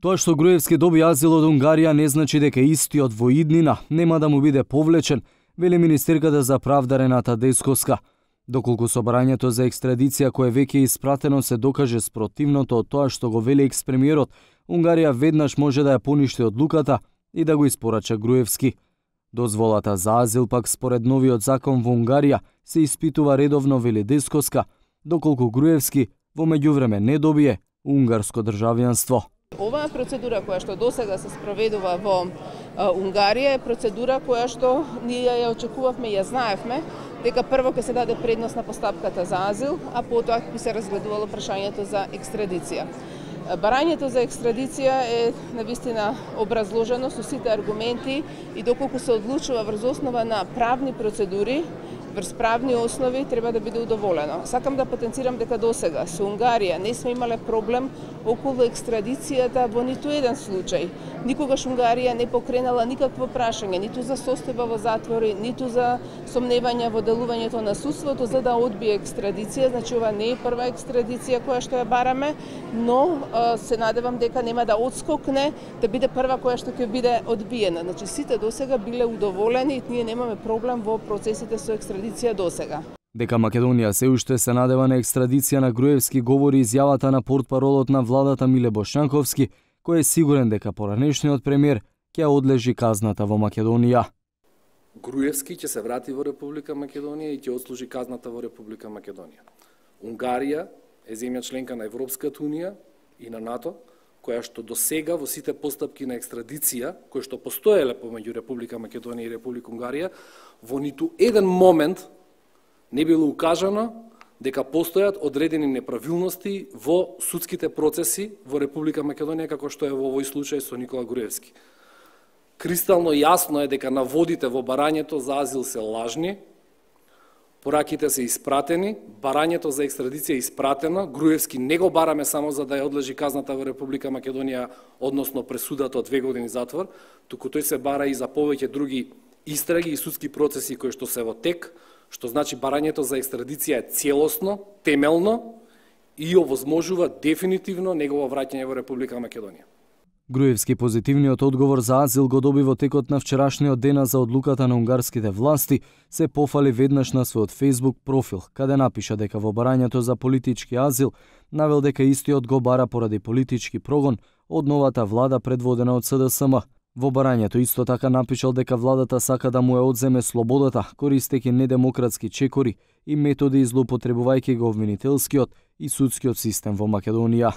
Тоа што Груевски доби азил од Унгарија не значи дека истиот во иднина нема да му биде повлечен, вели министерката за правда Рената Десковска. Доколку со барањето за екстрадиција кое веќе е испратено се докаже спротивното од тоа што го вели екс-премиерот, Унгарија веднаш може да ја поништи одлуката и да го испорача Груевски. Дозволата за азил пак според новиот закон во Унгарија се испитува редовно, вели Десковска, доколку Груевски во меѓувреме не добие унгарско државјанство. Оваа процедура која што досега се спроведува во Унгарија е процедура која што ние ја очекувавме и ја знаевме дека прво ќе се даде предност на постапката за азил, а потоа ќе се разгледувало прашањето за екстрадиција. Барањето за екстрадиција е навистина образложено со сите аргументи и доколку се одлучува врз основа на правни процедури, врз правни основи треба да биде удоволено. Сакам да потенцирам дека досега со Унгарија не сме имале проблем околу екстрадицијата во ниту еден случај. Никогаш Унгарија не покренала никакво прашање, ниту за состојба во затвори, ниту за сомневања во делувањето на судството за да одбие екстрадиција. Значи ова не е прва екстрадиција која што ја бараме, но се надевам дека нема да отскокне, да биде прва која што ќе биде одбиена. Значи сите досега биле удоволени и ние немаме проблем во процесите со екстрадиција досега. Дека Македонија се уште се надева на екстрадиција на Груевски говори изјавата на портпаролот на владата Миле Бошанковски, кој е сигурен дека поранешниот премиер ќе одлежи казната во Македонија. Груевски ќе се врати во Република Македонија и ќе отслужи казната во Република Македонија. Унгарија е земја членка на Европската унија и на НАТО, која што досега во сите постапки на екстрадиција, кои што постоеле помеѓу Република Македонија и Република Унгарија, во ниту еден момент не било укажано дека постојат одредени неправилности во судските процеси во Република Македонија, како што е во овој случај со Никола Груевски. Кристално јасно е дека наводите во барањето за азил се лажни, пораките се испратени, барањето за екстрадиција е испратено, Груевски не го бараме само за да ја одлежи казната во Република Македонија, односно пресудата од 2 години затвор, туку тој се бара и за повеќе други истраги и судски процеси кои што се во тек, што значи барањето за екстрадиција е целосно, темелно и овозможува дефинитивно негово враќање во Република Македонија. Груевски позитивниот одговор за азил го доби во текот на вчерашниот дена за одлуката на унгарските власти, се пофали веднаш на својот Facebook профил, каде напиша дека во барањето за политички азил навел дека истиот го бара поради политички прогон од новата влада предводена од СДСМ. Во барањето исто така напишал дека владата сака да му ја одземе слободата, користејќи недемократски чекори и методи злоупотребувајќи го обвинителскиот и судскиот систем во Македонија.